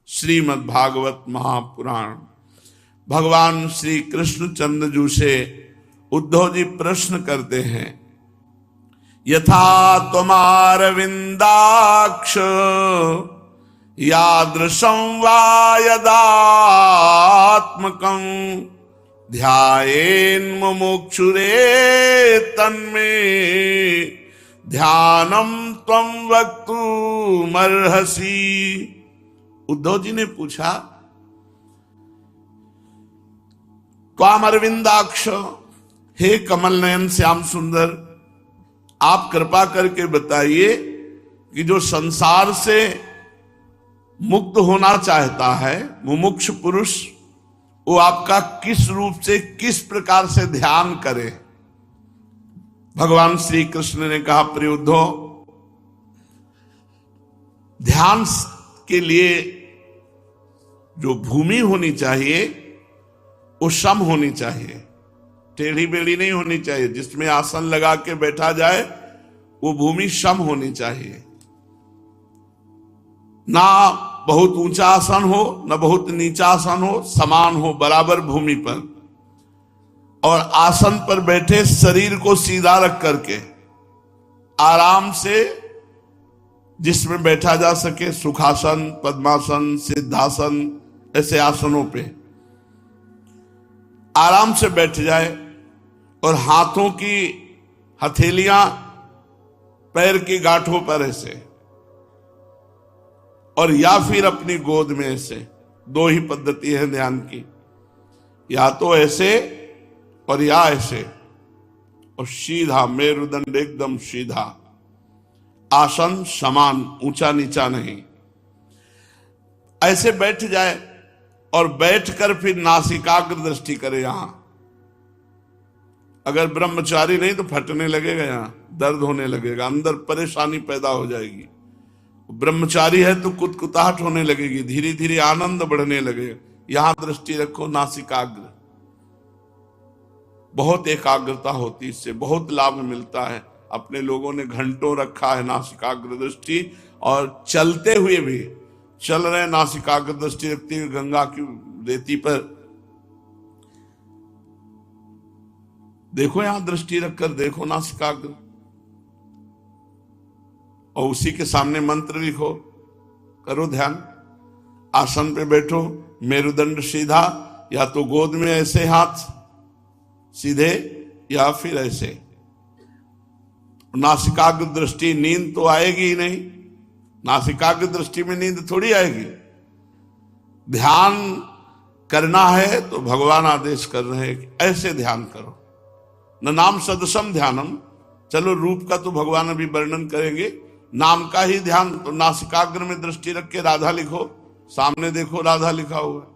श्रीमद् भागवत महापुराण। भगवान श्री कृष्णचंद्र जी से उद्धव जी प्रश्न करते हैं, यथा त्वमारविन्दाक्ष यादृशं वा यदात्मकं ध्यायेन् मुमुक्षुरे तन्मे ध्यानं त्वं वक्तुमर्हसि। उद्धव जी ने पूछा, त्वाम अरविंदाक्ष, हे कमल नयन श्याम सुंदर, आप कृपा करके बताइए कि जो संसार से मुक्त होना चाहता है मुमुक्ष पुरुष, वो आपका किस रूप से किस प्रकार से ध्यान करे। भगवान श्री कृष्ण ने कहा, प्रिय उद्धव, ध्यान के लिए जो भूमि होनी चाहिए वो सम होनी चाहिए, टेढ़ी बेढ़ी नहीं होनी चाहिए। जिसमें आसन लगा के बैठा जाए वो भूमि सम होनी चाहिए, ना बहुत ऊंचा आसन हो ना बहुत नीचा आसन हो, समान हो बराबर भूमि पर। और आसन पर बैठे शरीर को सीधा रख करके आराम से जिसमें बैठा जा सके, सुखासन, पद्मासन, सिद्धासन, ऐसे आसनों पे आराम से बैठ जाए और हाथों की हथेलियां पैर की गांठों पर ऐसे, और या फिर अपनी गोद में ऐसे। दो ही पद्धति है ध्यान की, या तो ऐसे और या ऐसे, और सीधा मेरुदंड एकदम सीधा, आसन समान, ऊंचा नीचा नहीं। ऐसे बैठ जाए और बैठकर फिर नासिकाग्र दृष्टि करे। यहां अगर ब्रह्मचारी नहीं तो फटने लगेगा, यहां दर्द होने लगेगा, अंदर परेशानी पैदा हो जाएगी। ब्रह्मचारी है तो कुतकुताहट होने लगेगी, धीरे धीरे आनंद बढ़ने लगेगा। यहां दृष्टि रखो, नासिकाग्र। बहुत एकाग्रता होती, इससे बहुत लाभ मिलता है। अपने लोगों ने घंटों रखा है नासिकाग्र दृष्टि, और चलते हुए भी चल रहे नासिकाग्र दृष्टि रखते हुए गंगा की रेती पर देखो, यहां दृष्टि रखकर देखो नासिकाग्र, और उसी के सामने मंत्र लिखो, करो ध्यान। आसन पे बैठो, मेरुदंड सीधा, या तो गोद में ऐसे हाथ सीधे या फिर ऐसे। नासिकाग्र दृष्टि, नींद तो आएगी ही नहीं, नासिकाग्र दृष्टि में नींद थोड़ी आएगी। ध्यान करना है तो भगवान आदेश कर रहे हैं कि ऐसे ध्यान करो। न नाम सदसम ध्यानम, चलो रूप का तो भगवान अभी वर्णन करेंगे, नाम का ही ध्यान। तो नासिकाग्र में दृष्टि रख के राधा लिखो, सामने देखो राधा लिखा हुआ है,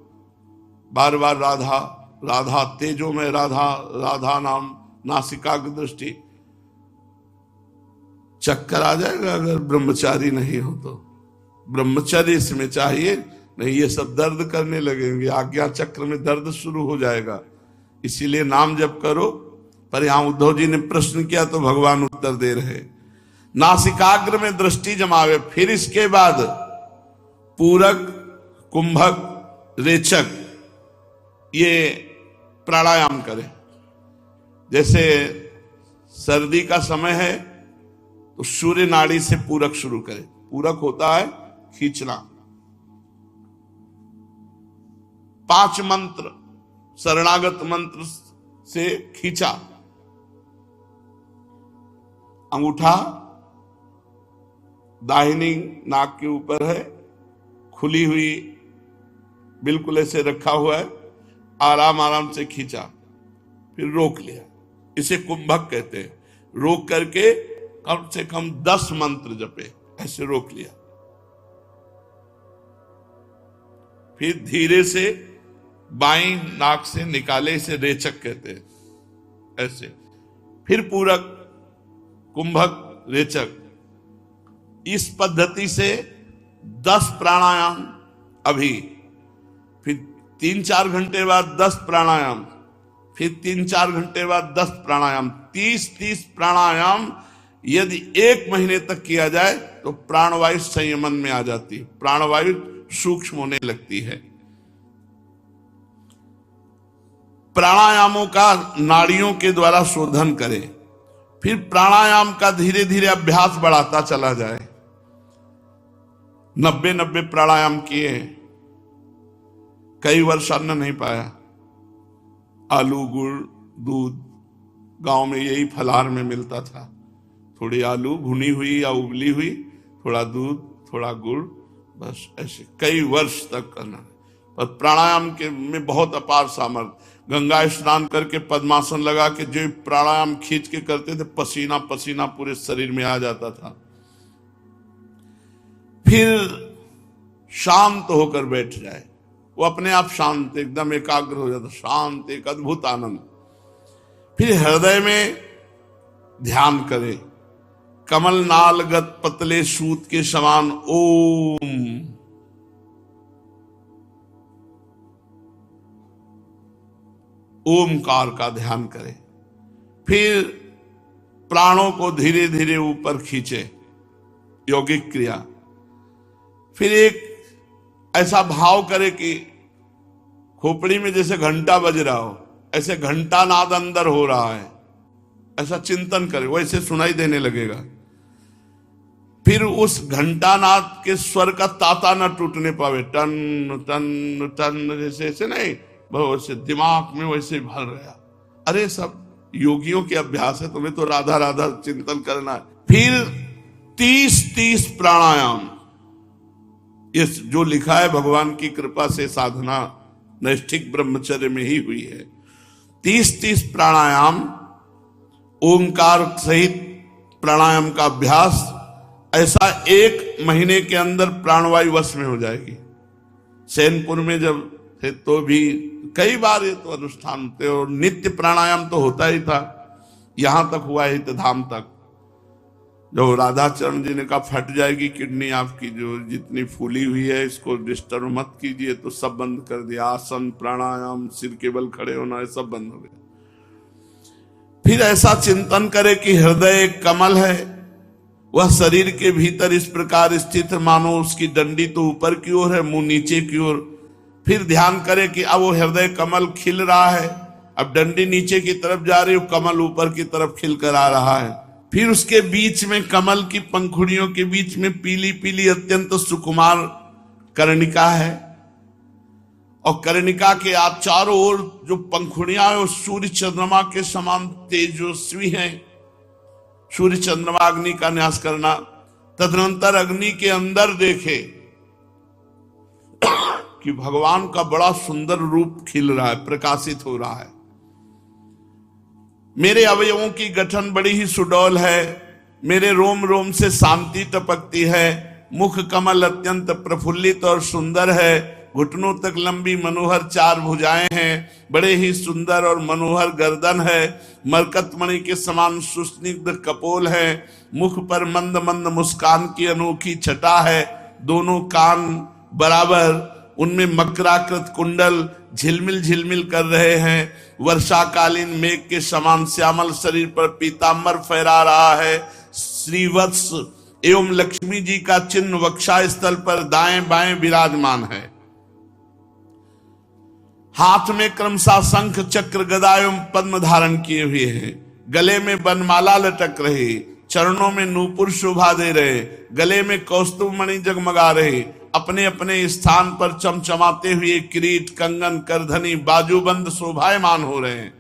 बार बार राधा राधा, तेजो में राधा, राधा नाम, नासिकाग्र दृष्टि। चक्कर आ जाएगा अगर ब्रह्मचारी नहीं हो तो। ब्रह्मचर्य इसमें चाहिए, नहीं ये सब दर्द करने लगेंगे, आज्ञा चक्र में दर्द शुरू हो जाएगा। इसीलिए नाम जप करो। पर यहां उद्धव जी ने प्रश्न किया तो भगवान उत्तर दे रहे, नासिकाग्र में दृष्टि जमावे, फिर इसके बाद पूरक, कुंभक, रेचक, ये प्राणायाम करें। जैसे सर्दी का समय है तो सूर्य नाड़ी से पूरक शुरू करें। पूरक होता है खींचना। 5 मंत्र शरणागत मंत्र से खींचा, अंगूठा दाहिनी नाक के ऊपर है, खुली हुई बिल्कुल ऐसे रखा हुआ है, आराम आराम से खींचा, फिर रोक लिया। इसे कुंभक कहते हैं। रोक करके कम से कम 10 मंत्र जपे, ऐसे रोक लिया। फिर धीरे से बाईं नाक से निकाले, इसे रेचक कहते हैं, ऐसे। फिर पूरक, कुंभक, रेचक, इस पद्धति से 10 प्राणायाम अभी, फिर 3-4 घंटे बाद 10 प्राणायाम, फिर 3-4 घंटे बाद 10 प्राणायाम, 30 प्राणायाम यदि 1 महीने तक किया जाए तो प्राणवायु संयमन में आ जाती है। प्राणवायु सूक्ष्म होने लगती है। प्राणायामों का नाड़ियों के द्वारा शोधन करें, फिर प्राणायाम का धीरे धीरे अभ्यास बढ़ाता चला जाए। 90 प्राणायाम किए, कई वर्ष अन्न नहीं पाया, आलू गुड़ दूध, गांव में यही फलाहार में मिलता था, थोड़ी आलू भुनी हुई या उबली हुई, थोड़ा दूध थोड़ा गुड़, बस ऐसे कई वर्ष तक करना। पर प्राणायाम के में बहुत अपार सामर्थ्य। गंगा स्नान करके पद्मासन लगा के जो प्राणायाम खींच के करते थे, पसीना पसीना पूरे शरीर में आ जाता था। फिर शांत होकर बैठ जाए, वो अपने आप शांत, एकदम एकाग्र हो जाता, शांत, एक अद्भुत आनंद। फिर हृदय में ध्यान करे, कमल नालगत पतले सूत के समान ओमकार का ध्यान करे। फिर प्राणों को धीरे धीरे ऊपर खींचे, यौगिक क्रिया। फिर एक ऐसा भाव करे कि खोपड़ी में जैसे घंटा बज रहा हो, ऐसे घंटा नाद अंदर हो रहा है, ऐसा चिंतन करे, वैसे सुनाई देने लगेगा। फिर उस घंटा नाद के स्वर का ताता न टूटने पावे, टन टन टन, जैसे ऐसे नहीं, वैसे दिमाग में वैसे भर गया। अरे सब योगियों के अभ्यास है, तुम्हें तो राधा राधा चिंतन करना है। फिर 30 प्राणायाम, ये जो लिखा है भगवान की कृपा से साधना नैष्ठिक ब्रह्मचर्य में ही हुई है। 30 प्राणायाम, ओंकार सहित प्राणायाम का अभ्यास, ऐसा 1 महीने के अंदर प्राणवायु वश में हो जाएगी। सैनपुर में जब थे तो भी कई बार ये तो अनुष्ठान थे, और नित्य प्राणायाम तो होता ही था, यहां तक हुआ है धाम तक। जो राधाचरण जी ने कहा फट जाएगी किडनी आपकी, जो जितनी फूली हुई है इसको डिस्टर्ब मत कीजिए, तो सब बंद कर दिया। आसन, प्राणायाम, सिर के बल खड़े होना, ये सब बंद हो गया। फिर ऐसा चिंतन करे कि हृदय एक कमल है, वह शरीर के भीतर इस प्रकार स्थित मानो उसकी डंडी तो ऊपर की ओर है, मुंह नीचे की ओर। फिर ध्यान करे कि अब वो हृदय कमल खिल रहा है, अब डंडी नीचे की तरफ जा रही है, कमल ऊपर की तरफ खिल कर आ रहा है। फिर उसके बीच में, कमल की पंखुड़ियों के बीच में पीली पीली अत्यंत सुकुमार कर्णिका है, और कर्णिका के आप चारों ओर जो पंखुड़ियां है वो सूर्य चंद्रमा के समान तेजस्वी हैं। सूर्य चंद्रमा अग्नि का न्यास करना। तदनंतर अग्नि के अंदर देखे कि भगवान का बड़ा सुंदर रूप खिल रहा है, प्रकाशित हो रहा है। मेरे अवयवों की गठन बड़ी ही सुडौल है, मेरे रोम रोम से शांति टपकती है, मुख कमल अत्यंत प्रफुल्लित और सुंदर है, घुटनों तक लंबी मनोहर 4 भुजाएं हैं, बड़े ही सुंदर और मनोहर गर्दन है, मरकत मणि के समान सुस्निग्ध कपोल है, मुख पर मंद मंद मुस्कान की अनोखी छटा है, दोनों कान बराबर, उनमें मकराकृत कुंडल झिलमिल झिलमिल कर रहे हैं, वर्षाकालीन मेघ के समान श्यामल शरीर पर पीतांबर फहरा रहा है, श्रीवत्स एवं लक्ष्मी जी का चिन्ह वक्षा स्थल पर दाएं बाएं विराजमान है। हाथ में क्रमशः शंख चक्र गदा एवं पद्म धारण किए हुए हैं, गले में वनमाला लटक रही, चरणों में नूपुर शोभा दे रहे, गले में कौस्तुभ मणि जगमगा रहे, अपने अपने स्थान पर चमचमाते हुए किरीट, कंगन, करधनी, बाजूबंद शोभायमान हो रहे हैं।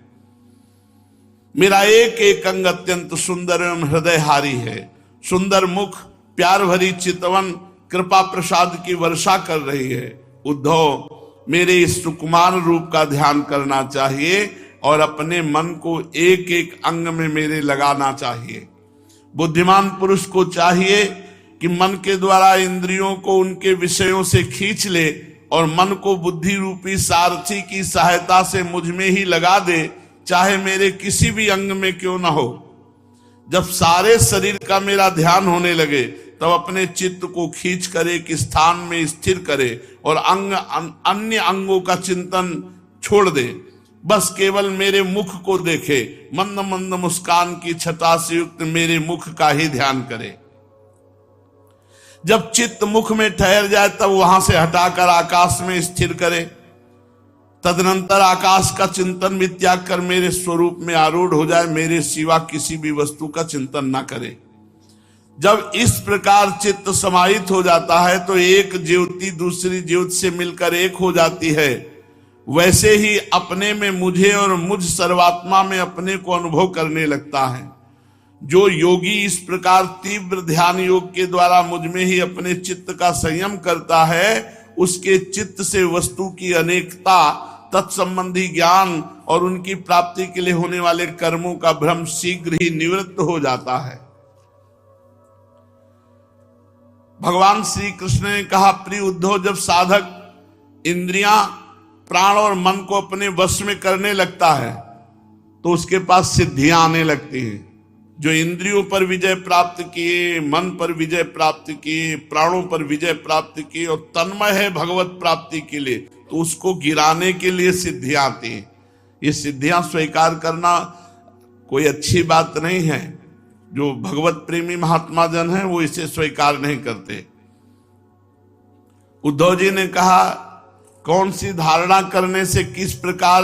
मेरा एक एक अंग अत्यंत सुंदर एवं हृदयहारी है, सुंदर मुख, प्यार भरी चितवन कृपा प्रसाद की वर्षा कर रही है। उद्धव, मेरे इस सुकुमार रूप का ध्यान करना चाहिए और अपने मन को एक एक अंग में मेरे लगाना चाहिए। बुद्धिमान पुरुष को चाहिए कि मन के द्वारा इंद्रियों को उनके विषयों से खींच ले और मन को बुद्धि रूपी सारथी की सहायता से मुझ में ही लगा दे, चाहे मेरे किसी भी अंग में क्यों ना हो। जब सारे शरीर का मेरा ध्यान होने लगे तब अपने चित्त को खींच कर एक स्थान में स्थिर करे और अन्य अंगों का चिंतन छोड़ दे, बस केवल मेरे मुख को देखे, मंद मंद मुस्कान की छटा से युक्त मेरे मुख का ही ध्यान करे। जब चित्त मुख में ठहर जाए तब वहां से हटाकर आकाश में स्थिर करे। तदनंतर आकाश का चिंतन भी त्याग कर मेरे स्वरूप में आरूढ़ हो जाए, मेरे सिवा किसी भी वस्तु का चिंतन ना करे। जब इस प्रकार चित्त समाहित हो जाता है तो एक ज्योति दूसरी ज्योति से मिलकर एक हो जाती है। वैसे ही अपने में मुझे और मुझ सर्वात्मा में अपने को अनुभव करने लगता है। जो योगी इस प्रकार तीव्र ध्यान योग के द्वारा मुझ में ही अपने चित्त का संयम करता है, उसके चित्त से वस्तु की अनेकता, तत्संबंधी ज्ञान और उनकी प्राप्ति के लिए होने वाले कर्मों का भ्रम शीघ्र ही निवृत्त हो जाता है। भगवान श्री कृष्ण ने कहा, प्रिय उद्धव, जब साधक इंद्रियां, प्राण और मन को अपने वश में करने लगता है तो उसके पास सिद्धियां आने लगती हैं। जो इंद्रियों पर विजय प्राप्त किए, मन पर विजय प्राप्त किए, प्राणों पर विजय प्राप्त किए और तन्मय है भगवत प्राप्ति के लिए, तो उसको गिराने के लिए सिद्धियां आती हैं। ये सिद्धियां स्वीकार करना कोई अच्छी बात नहीं है। जो भगवत प्रेमी महात्मा जन है वो इसे स्वीकार नहीं करते। उद्धव जी ने कहा, कौन सी धारणा करने से किस प्रकार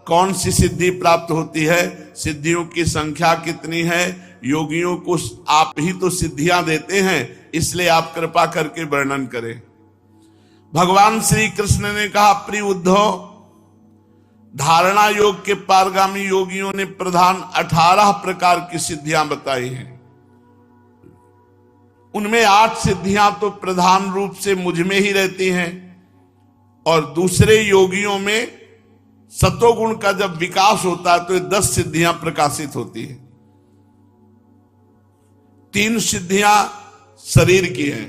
कौन सी सिद्धि प्राप्त होती है, सिद्धियों की संख्या कितनी है, योगियों को आप ही तो सिद्धियां देते हैं, इसलिए आप कृपा करके वर्णन करें। भगवान श्री कृष्ण ने कहा, प्रिय उद्धव, धारणा योग के पारगामी योगियों ने प्रधान 18 प्रकार की सिद्धियां बताई हैं। उनमें 8 सिद्धियां तो प्रधान रूप से मुझ में ही रहती हैं और दूसरे योगियों में सतोगुण का जब विकास होता है तो ये 10 सिद्धियां प्रकाशित होती हैं। 3 सिद्धियां शरीर की हैं,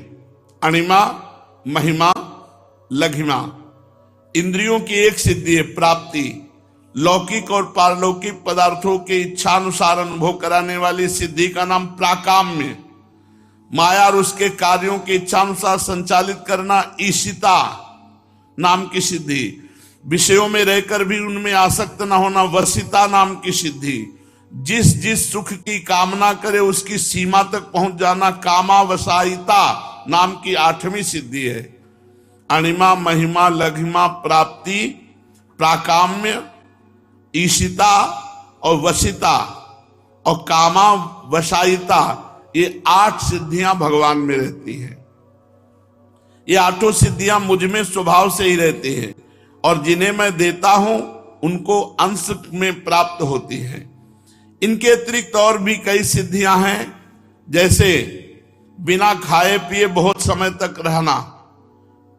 अणिमा, महिमा, लघिमा। इंद्रियों की एक सिद्धि है प्राप्ति। लौकिक और पारलौकिक पदार्थों के इच्छानुसार अनुभव कराने वाली सिद्धि का नाम प्राकाम्य। माया और उसके कार्यों के इच्छानुसार संचालित करना ईशिता नाम की सिद्धि। विषयों में रहकर भी उनमें आसक्त न होना वसिता नाम की सिद्धि। जिस जिस सुख की कामना करे उसकी सीमा तक पहुंच जाना कामावसायिता नाम की 8वीं सिद्धि है। अणिमा, महिमा, लघिमा, प्राप्ति, प्राकाम्य, ईशिता और वसिता और कामावसायिता, ये 8 सिद्धियां भगवान में रहती हैं। ये 8 सिद्धियां मुझ में स्वभाव से ही रहती हैं और जिन्हें मैं देता हूं उनको अंश में प्राप्त होती है। इनके अतिरिक्त और भी कई सिद्धियां हैं, जैसे बिना खाए पिए बहुत समय तक रहना,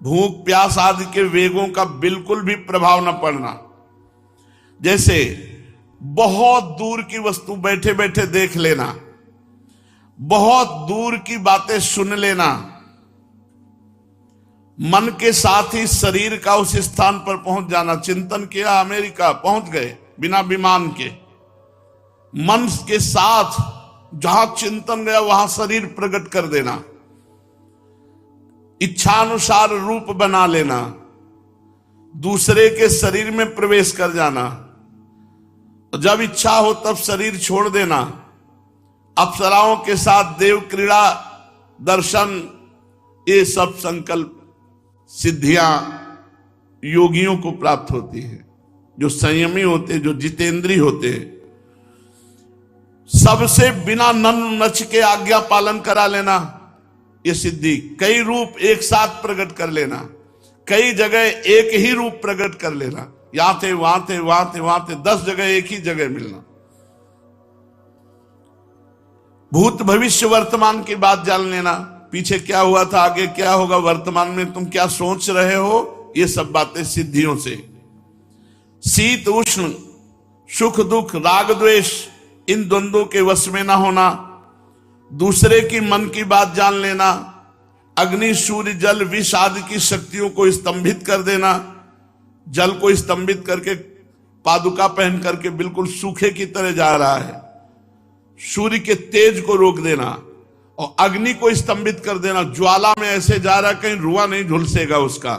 भूख प्यास आदि के वेगों का बिल्कुल भी प्रभाव न पड़ना, जैसे बहुत दूर की वस्तु बैठे बैठे देख लेना, बहुत दूर की बातें सुन लेना, मन के साथ ही शरीर का उस स्थान पर पहुंच जाना। चिंतन किया, अमेरिका पहुंच गए बिना विमान के। मन के साथ जहां चिंतन गया वहां शरीर प्रकट कर देना, इच्छानुसार रूप बना लेना, दूसरे के शरीर में प्रवेश कर जाना, जब इच्छा हो तब शरीर छोड़ देना, अप्सराओं के साथ देव क्रीड़ा, दर्शन, ये सब संकल्प सिद्धियां योगियों को प्राप्त होती है। जो संयमी होते, जो जितेंद्री होते, सबसे बिना नन नच के आज्ञा पालन करा लेना, ये सिद्धि। कई रूप एक साथ प्रकट कर लेना, कई जगह एक ही रूप प्रकट कर लेना, यहां थे वहां थे वहां थे वहां थे, 10 जगह एक ही जगह मिलना। भूत भविष्य वर्तमान की बात जान लेना, पीछे क्या हुआ था, आगे क्या होगा, वर्तमान में तुम क्या सोच रहे हो, ये सब बातें सिद्धियों से। शीत उष्ण, सुख दुख, राग द्वेष, इन द्वंद्वों के वश में ना होना, दूसरे की मन की बात जान लेना, अग्नि सूर्य जल विष आदि की शक्तियों को स्तंभित कर देना, जल को स्तंभित करके पादुका पहन करके बिल्कुल सूखे की तरह जा रहा है, सूर्य के तेज को रोक देना और अग्नि को स्तंभित कर देना, ज्वाला में ऐसे जा रहा कहीं रुआ नहीं झुलसेगा उसका,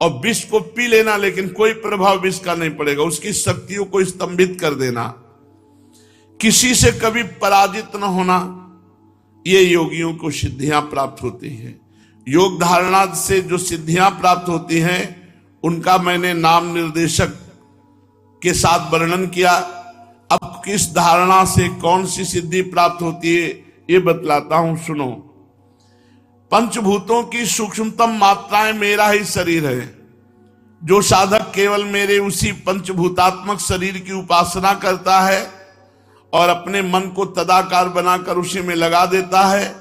और विष को पी लेना लेकिन कोई प्रभाव विष का नहीं पड़ेगा, उसकी शक्तियों को स्तंभित कर देना, किसी से कभी पराजित न होना, ये योगियों को सिद्धियां प्राप्त होती हैं। योग धारणा से जो सिद्धियां प्राप्त होती हैं उनका मैंने नाम निर्देशक के साथ वर्णन किया। अब किस धारणा से कौन सी सिद्धि प्राप्त होती है ये बतलाता हूं, सुनो। पंचभूतों की सूक्ष्मतम मात्राएं मेरा ही शरीर है। जो साधक केवल मेरे उसी पंचभूतात्मक शरीर की उपासना करता है और अपने मन को तदाकार बनाकर उसी में लगा देता है,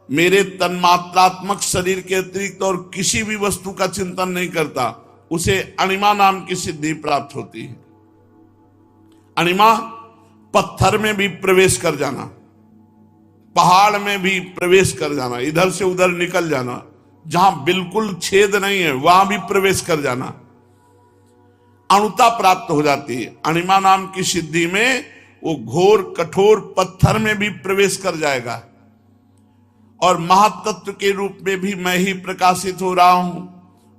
मेरे तन्मात्रात्मक शरीर के अतिरिक्त और किसी भी वस्तु का चिंतन नहीं करता, उसे अणिमा नाम की सिद्धि प्राप्त होती है। अणिमा पत्थर में भी प्रवेश कर जाना, पहाड़ में भी प्रवेश कर जाना, इधर से उधर निकल जाना, जहां बिल्कुल छेद नहीं है वहां भी प्रवेश कर जाना, अणुता प्राप्त हो जाती है। अणिमा नाम की सिद्धि में वो घोर कठोर पत्थर में भी प्रवेश कर जाएगा और महातत्व के रूप में भी मैं ही प्रकाशित हो रहा हूं।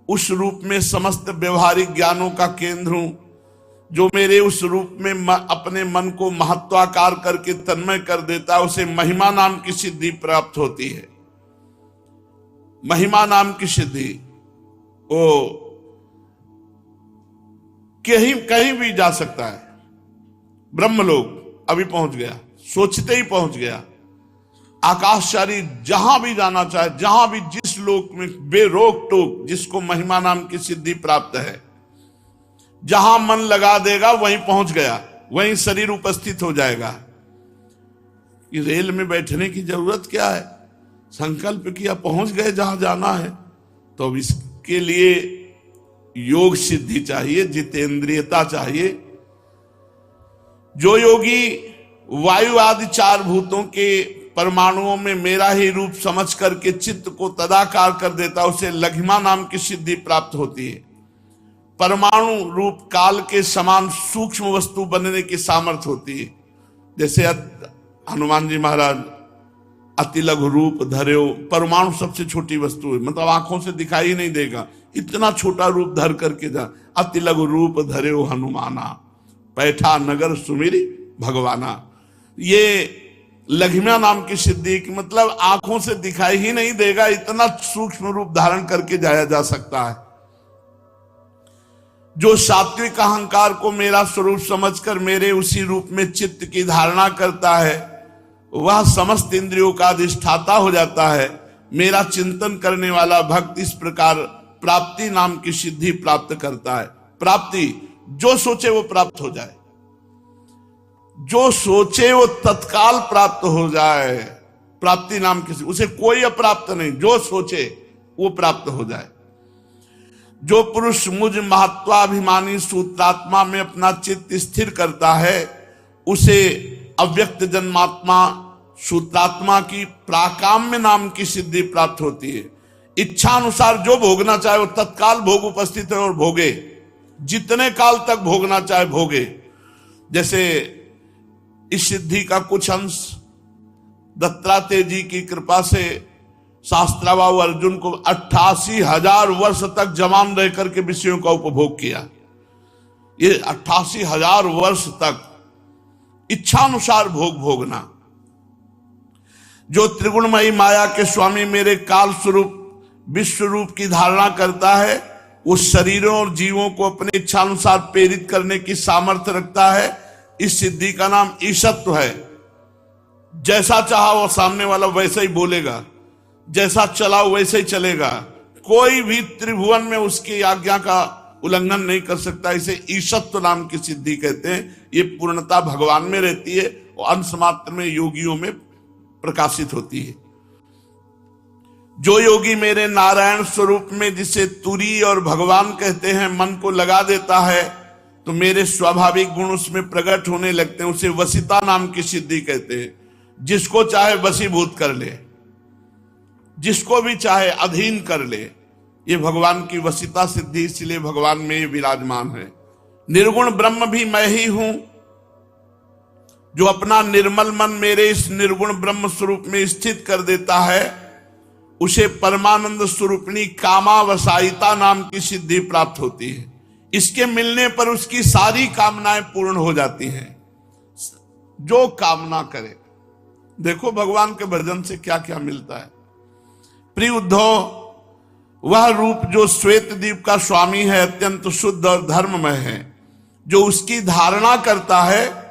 उस रूप में समस्त व्यवहारिक ज्ञानों का केंद्र हूं। जो मेरे उस रूप में अपने मन को महत्वाकार करके तन्मय कर देता है, उसे महिमा नाम की सिद्धि प्राप्त होती है। महिमा नाम की सिद्धि वो कहीं भी जा सकता है। ब्रह्मलोक अभी पहुंच गया, सोचते ही पहुंच गया। आकाशचारी जहां भी जाना चाहे, जहां भी जिस लोक में बेरोक टोक, जिसको महिमा नाम की सिद्धि प्राप्त है, जहां मन लगा देगा वहीं पहुंच गया, वहीं शरीर उपस्थित हो जाएगा। कि रेल में बैठने की जरूरत क्या है, संकल्प किया पहुंच गए जहां जाना है। तो अब इसके लिए योग सिद्धि चाहिए, जितेंद्रियता चाहिए। जो योगी वायु आदि चार भूतों के परमाणुओं में मेरा ही रूप समझ करके चित्त को तदाकार कर देता, उसे लघिमा नाम की सिद्धि प्राप्त होती है। परमाणु रूप काल के समान सूक्ष्म वस्तु बनने की सामर्थ्य होती है। जैसे हनुमान जी महाराज अति लघु रूप धर्यो, परमाणु सबसे छोटी वस्तु है, मतलब आंखों से दिखाई नहीं देगा, इतना छोटा रूप धर करके जा। अति लघु रूप धर्यो हनुमाना, पैठा नगर सुमिरी भगवाना। ये लघिमा नाम की सिद्धि की मतलब आंखों से दिखाई ही नहीं देगा, इतना सूक्ष्म रूप धारण करके जाया जा सकता है। जो सात्विक अहंकार को मेरा स्वरूप समझकर मेरे उसी रूप में चित्त की धारणा करता है, वह समस्त इंद्रियों का अधिष्ठाता हो जाता है। मेरा चिंतन करने वाला भक्त इस प्रकार प्राप्ति नाम की सिद्धि प्राप्त करता है। प्राप्ति, जो सोचे वो प्राप्त हो जाए, जो सोचे वो तत्काल प्राप्त हो जाए। प्राप्ति नाम की, उसे कोई अप्राप्त नहीं, जो सोचे वो प्राप्त हो जाए। जो पुरुष मुझ महत्वाभिमानी सूत्रात्मा में अपना चित्त स्थिर करता है, उसे अव्यक्त जन्मात्मा सूत्रात्मा की प्राकाम्य नाम की सिद्धि प्राप्त होती है। इच्छा अनुसार जो भोगना चाहे वो तत्काल भोग उपस्थित है और भोगे, जितने काल तक भोगना चाहे भोगे। जैसे इस सिद्धि का कुछ अंश दत्तात्रेय जी की कृपा से शास्त्राबाहु अर्जुन को 88,000 वर्ष तक जवान रह करके विषयों का उपभोग किया। ये 88,000 वर्ष तक इच्छानुसार भोग भोगना। जो त्रिगुणमयी माया के स्वामी मेरे काल स्वरूप विश्व रूप की धारणा करता है, उस शरीरों और जीवों को अपने इच्छानुसार प्रेरित करने की सामर्थ्य रखता है। इस सिद्धि का नाम ईशत्व है। जैसा चाहा वो सामने वाला वैसे ही बोलेगा, जैसा चला वैसे ही चलेगा, कोई भी त्रिभुवन में उसकी आज्ञा का उल्लंघन नहीं कर सकता। इसे ईशत्व नाम की सिद्धि कहते हैं। ये पूर्णता भगवान में रहती है और अंश मात्र में योगियों में प्रकाशित होती है। जो योगी मेरे नारायण स्वरूप में, जिसे तुरी और भगवान कहते हैं, मन को लगा देता है तो मेरे स्वाभाविक गुण उसमें प्रकट होने लगते हैं, उसे वसीता नाम की सिद्धि कहते हैं। जिसको चाहे वशीभूत कर ले, जिसको भी चाहे अधीन कर ले, ये भगवान की वसीता सिद्धि, इसलिए भगवान में ये विराजमान है। निर्गुण ब्रह्म भी मैं ही हूं। जो अपना निर्मल मन मेरे इस निर्गुण ब्रह्म स्वरूप में स्थित कर देता है, उसे परमानंद स्वरूपिणी कामावसायिता नाम की सिद्धि प्राप्त होती है। इसके मिलने पर उसकी सारी कामनाएं पूर्ण हो जाती हैं, जो कामना करे। देखो भगवान के भजन से क्या क्या मिलता है। प्रिय उद्धव, वह रूप जो श्वेत द्वीप का स्वामी है, अत्यंत शुद्ध और धर्ममय है, जो उसकी धारणा करता है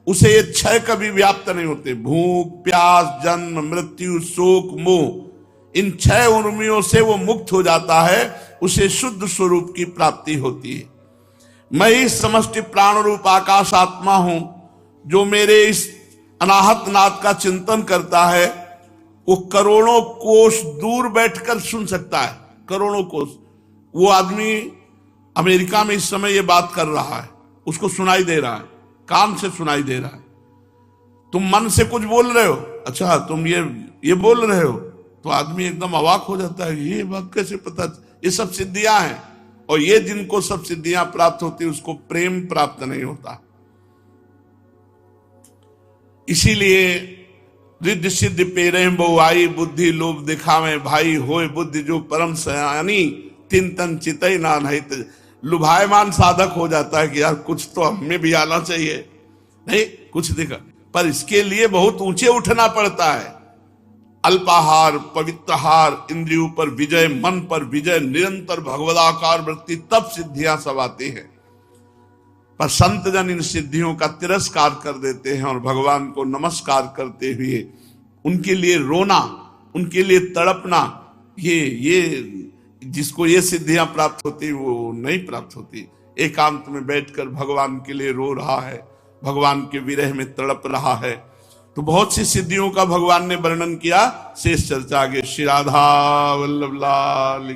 उसे ये क्षय कभी व्याप्त नहीं होते। भूख, प्यास, जन्म, मृत्यु, शोक, मोह, इन छह उर्मियों से वो मुक्त हो जाता है, उसे शुद्ध स्वरूप की प्राप्ति होती है। मैं इस समष्टि प्राण रूप आकाश आत्मा हूं, जो मेरे इस अनाहत नाद का चिंतन करता है वो करोड़ों कोस दूर बैठकर सुन सकता है। करोड़ों कोस। वो आदमी अमेरिका में इस समय ये बात कर रहा है, उसको सुनाई दे रहा है, कान से सुनाई दे रहा है। तुम मन से कुछ बोल रहे हो, अच्छा तुम ये बोल रहे हो, तो आदमी एकदम अवाक हो जाता है, ये बात कैसे पता। ये सब सिद्धियां हैं, और ये जिनको सब सिद्धियां प्राप्त होती उसको प्रेम प्राप्त नहीं होता। इसीलिए रिद्धि सिद्धि पेरे बहुआई, बुद्धि लोभ दिखावे भाई, होए बुद्धि जो परम सयानी, तिन तन चितई ना नहीं। लुभायमान साधक हो जाता है कि यार कुछ तो हमें भी आना चाहिए, नहीं कुछ दिखा, पर इसके लिए बहुत ऊंचे उठना पड़ता है। अल्पाहार, पवित्रहार, इंद्रियों पर विजय, मन पर विजय, निरंतर भगवदाकार वृत्ति, तब सिद्धियां सब आती हैं। पर संत जन इन सिद्धियों का तिरस्कार कर देते हैं और भगवान को नमस्कार करते हुए उनके लिए रोना, उनके लिए तड़पना, ये जिसको ये सिद्धियां प्राप्त होती वो नहीं प्राप्त होती। एकांत में बैठकर भगवान के लिए रो रहा है, भगवान के विरह में तड़प रहा है। तो बहुत सी सिद्धियों का भगवान ने वर्णन किया। शेष चर्चा आगे। श्री राधा वल्लभ लाल।